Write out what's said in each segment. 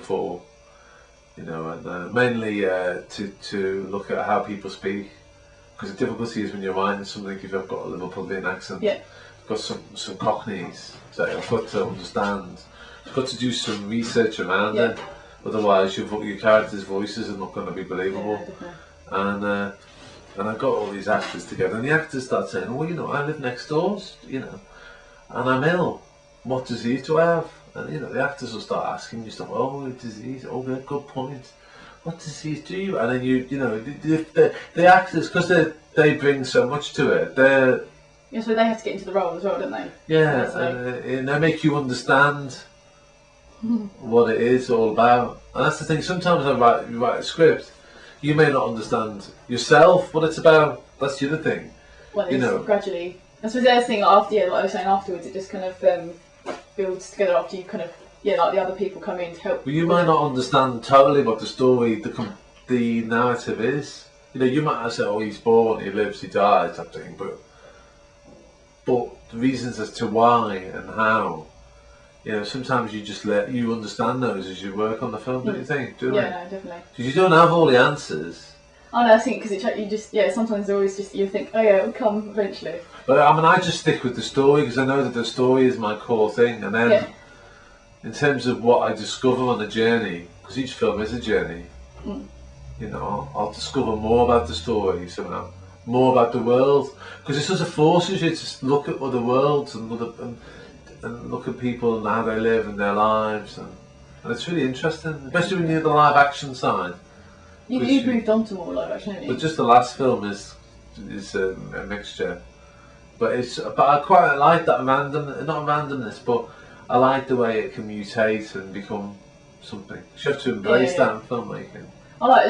before, you know, and mainly to look at how people speak, because the difficulty is when you're writing something, if you've got a Liverpudlian accent, Yeah. you've got some Cockneys that you've got to understand. You've got to do some research around it, otherwise your characters' voices are not going to be believable. Yeah, And I got all these actors together, and the actors start saying, "Oh, you know, I live next door, you know, and I'm ill. What disease do I have?" And you know, the actors will start asking you stuff. "Oh, disease. Oh, good point. What disease do you?" And then you know, the actors, because they bring so much to it. Yeah, so they have to get into the role as well, don't they? Yeah, and they make you understand what it is all about. And that's the thing. Sometimes you write a script. You may not understand yourself what it's about. That's the other thing. Well, you know, gradually. I suppose the other thing after, like I was saying afterwards, it just kind of builds together after you kind of, like the other people come in to help. Well, you might not understand totally what the story, the narrative is. You know, you might have said, "Oh, he's born, he lives, he dies," type thing, but the reasons as to why and how, you know, sometimes you just let you understand those as you work on the film. Don't you think? Do you know? Yeah, no, definitely. Because you don't have all the answers. Oh no, I think because you just sometimes always just you think, oh yeah, it'll come eventually. But I mean, I just stick with the story because I know that the story is my core thing, and then in terms of what I discover on the journey, because each film is a journey. You know, I'll discover more about the story somehow, more about the world, because it sort of forces you to look at other worlds and look at people and how they live and their lives, and it's really interesting, especially when you do the live action side. You've moved on to more live action, haven't you? But just the last film is a mixture. But I quite like that not randomness, but I like the way it can mutate and become something. You have to embrace that in filmmaking. I like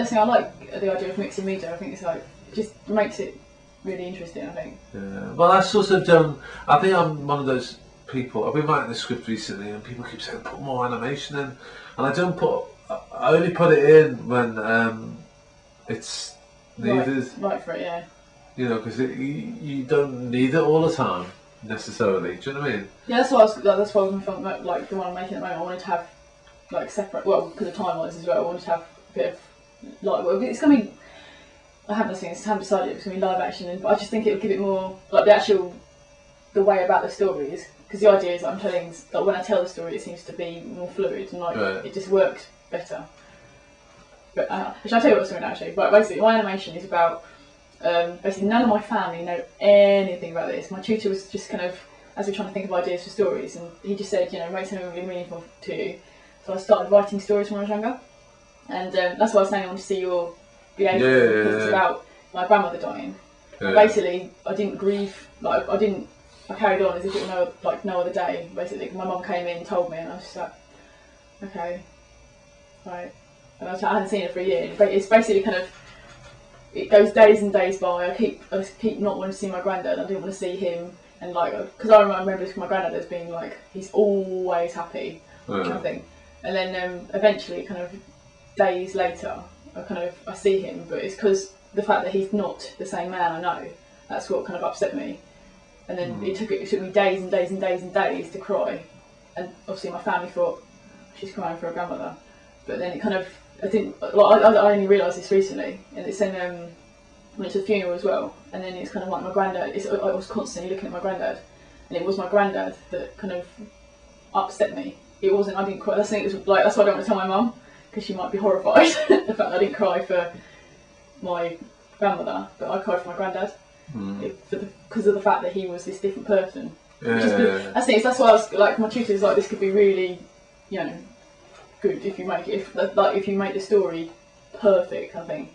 the idea of mixing media. I think it's like it just makes it really interesting. I think. Yeah. Well, I sort of done. I think I'm one of those people. I've been writing the script recently, and people keep saying put more animation in, and I don't put. I only put it in when it's needed. Right for it, yeah. You know, because you don't need it all the time necessarily. Do you know what I mean? Yeah, that's why I was film like the one I'm making at the moment. I wanted to have like separate. Well, because of timelines as well. I wanted to have a bit of like. Well, it's gonna be. I haven't seen this. I haven't decided if it's gonna be live action, but I just think it would give it more like the way about the stories. Because the idea is that I'm telling, like when I tell the story, it seems to be more fluid and like it just works better. But which I'll tell you what's doing actually. But basically, my animation is about basically none of my family know anything about this. My tutor was just kind of, as we're trying to think of ideas for stories, and he just said, you know, write something really meaningful to you. So I started writing stories when I was younger, and that's why I was saying I want to see your behaviour because it's about my grandmother dying. Basically, I didn't grieve, like I carried on as if it were no other day. Basically, my mum came in and told me, and I was just like, okay, right. And I hadn't seen her for a year. It's basically kind of, it goes days and days by. I keep not wanting to see my granddad. I didn't want to see him, and like, because I remember my granddad as being like, he's always happy, kind of thing. And then eventually, kind of days later, I see him, but it's because the fact that he's not the same man I know. That's what kind of upset me. And then it took me days and days and days and days to cry, and obviously my family thought she's crying for her grandmother, but then it kind of I only realised this recently, and it's in went to the funeral as well, and then it's kind of like my granddad. I was constantly looking at my granddad, and it was my granddad that kind of upset me. It wasn't. I didn't cry. That's why I don't want to tell my mum because she might be horrified the fact that I didn't cry for my grandmother, but I cried for my granddad. Because of the fact that he was this different person. That's why I was like, my tutor was like, this could be really, you know, good if you make it, if you make the story perfect kind of thing.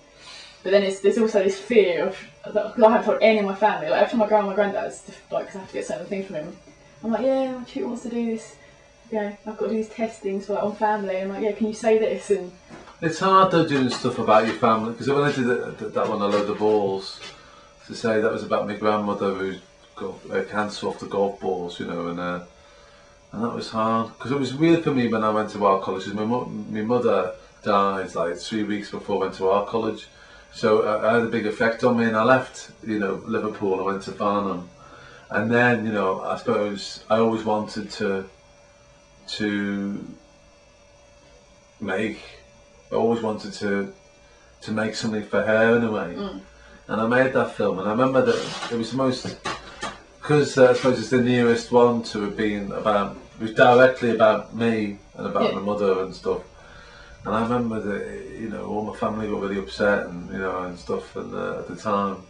But then there's also this fear of, because I haven't told any of my family, like every time I go around my granddad's, like, because I have to get certain things from him, I'm like, yeah, my tutor wants to do this, yeah, I've got to do these testings for on family, I'm like, yeah, can you say this? And it's hard though doing stuff about your family, because when I did that one, I Load the Balls, to say that was about my grandmother who got cancer off the golf balls, you know, and that was hard because it was weird for me when I went to art college. My mother died like 3 weeks before I went to art college, so it had a big effect on me. And I left, you know, Liverpool. I went to Farnham, and then, you know, I suppose I always wanted to make. I always wanted to make something for her in a way. And I made that film, and I remember that it was the most, because I suppose it's the nearest one to it being about, it was directly about me and about my mother and stuff. And I remember that, you know, all my family got really upset and, you know, and stuff, and at the time,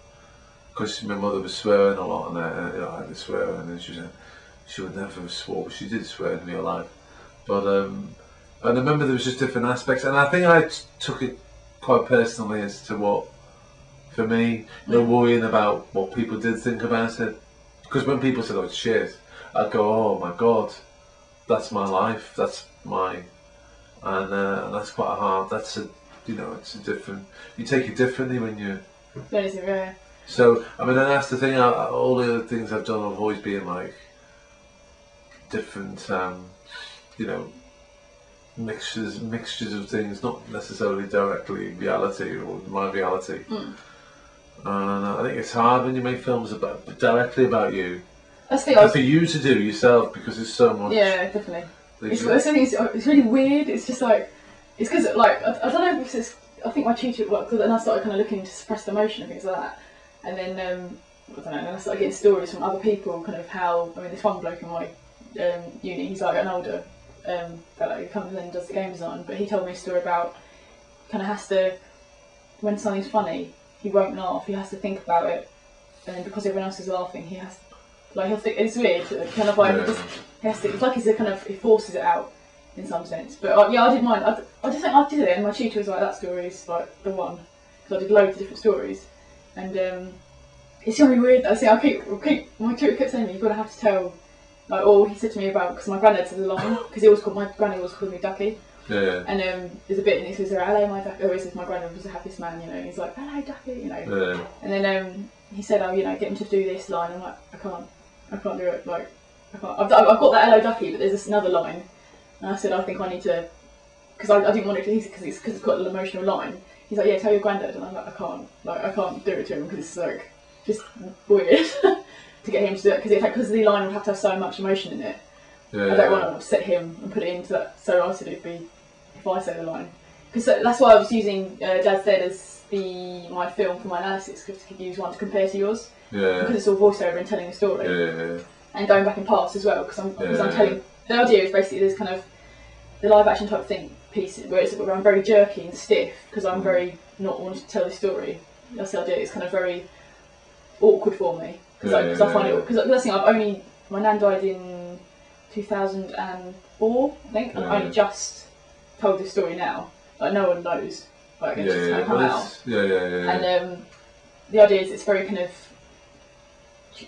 because my mother was swearing a lot, and you know, I had to swear, and then she would never have swore, but she did swear in real life. But and I remember there was just different aspects, and I think I took it quite personally as to what, for me, no worrying about what people did think about it. Because when people said, "Oh, it's shit," I'd go, "Oh my God, that's my life, that's my," and that's quite hard. That's a, you know, it's a different. You take it differently when you. That is rare. So I mean, and that's the thing. All the other things I've done have always been like different, you know, mixtures of things, not necessarily directly reality or my reality. And I think it's hard when you make films directly about you. That's the for you to do yourself, because it's so much. Yeah, definitely. It's really weird. It's just like, it's because like I don't know if it's. I think my tutor, because then I started kind of looking to suppress the emotion and things like that, and then I don't know. Then I started getting stories from other people, kind of how. I mean, this one bloke in my uni, he's like an older fellow who comes in and does the game design, but he told me a story about kind of has to, when something's funny, he won't laugh. He has to think about it, and then because everyone else is laughing, he has. Like he'll think, it's weird, kind of like he has to. It's like he's kind of, he forces it out in some sense. But yeah, I didn't mind. I just think I did it, and my tutor was like, "That story is like the one," because I did loads of different stories, and it's gonna be weird. I see. My tutor kept saying to me, "You've got to have to tell." Like, or he said to me about, because my granddad says a line, because he always called, my granddad always called me Ducky. Yeah. And there's a bit, and he says, "Hello, my Ducky." Always says my granddad was the happiest man, you know. He's like, "Hello, Ducky," you know. Yeah. And then he said, "Oh, you know, get him to do this line." I'm like, I can't do it. Like, I can't. I've got that "Hello, Ducky," but there's this another line, and I said, I think I need to, because I didn't want it because it's got an emotional line. He's like, "Yeah, tell your granddad," and I'm like, I can't do it to him because it's like just weird to get him to do it, because the line would have to have so much emotion in it. Yeah, I don't want to upset him and put it into that. So I said it'd be if I say the line, because that's why I was using Dad's Dead as my film for my analysis, because I could use one to compare to yours. Yeah. Because it's all voiceover and telling a story. Yeah. And going back in parts as well, because I'm telling. The idea is basically there's kind of the live action type thing piece where I'm very jerky and stiff because I'm very not wanting to tell the story. That's the idea. It's kind of very awkward for me because I find it, because that's the thing. My nan died in 2004, I think, and I've only just told this story now. Like, no one knows. Like, it's just going to come out. And the idea is it's very kind of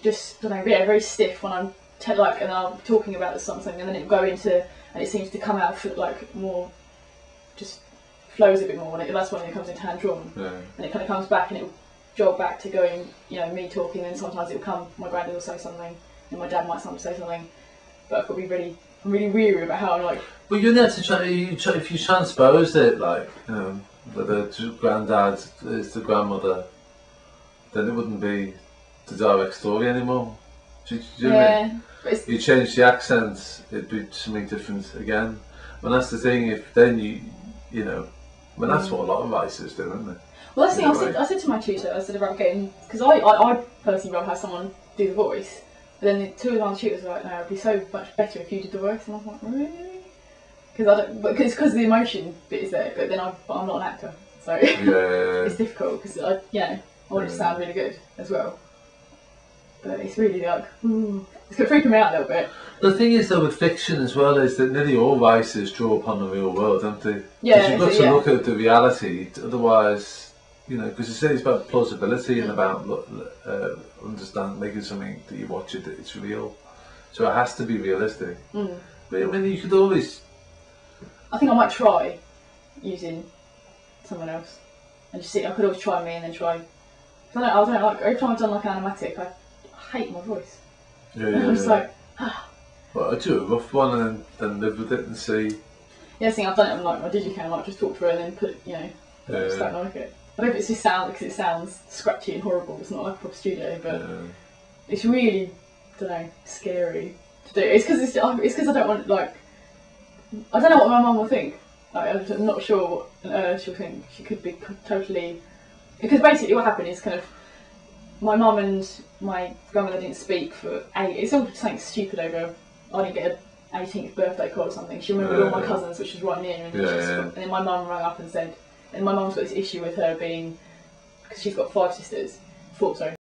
just, I don't know, very stiff when I'm and I'm talking about something, and then it'll go into, and it seems to come out like more, just flows a bit more. And that's when it comes into hand drawn, and it kind of comes back, and it'll jog back to going, you know, me talking. And sometimes it'll come, my granddad will say something, and my dad might sometimes say something. But I've got to be I'm really weary about how I'm like. But you're there to try. If you transposed it, like, you know, whether the granddad is the grandmother, then it wouldn't be the direct story anymore. Do you know what I mean? You change the accents, it'd be something different again. And that's the thing. If then you know, I mean, that's what a lot of writers do, isn't it? Well, that's the thing. I said to my tutor, I said about getting, because I personally rather have someone do the voice. But then the two of my tutors were like, "No, it'd be so much better if you did the voice." And I was like, "Really?" Because the emotion bit is there, but then I'm not an actor, so it's difficult because I want it to sound really good as well. But it's really like, it's freaking me out a little bit. The thing is, though, with fiction as well, is that nearly all writers draw upon the real world, don't they? Yeah. You've got to look at the reality, otherwise, you know, because it's about plausibility and about making something that you watch it, that it's real. So it has to be realistic. But I mean, you could always. I think I might try using someone else and just see. I could always try me and then try. I don't know. Like every time I've done like an animatic, I hate my voice. I'm just like, Well, I do a rough one and then live with it and see. Yeah, I think I've done it on like my digicam, like just talk through it and then put, I just don't like it. I don't know if it's just sound, because it sounds scratchy and horrible. It's not like a proper studio, but it's really, I don't know, scary to do. It's because I don't want, like, I don't know what my mum will think. Like, I'm not sure she'll think she could be totally. Because basically, what happened is kind of my mum and my grandmother didn't speak for 8. It's all something stupid over. I didn't get an 18th birthday card or something. She remembered all my cousins, which was right near, and, and then my mum rang up and said, and my mum's got this issue with her being, because she's got 5 sisters, 4 sorry.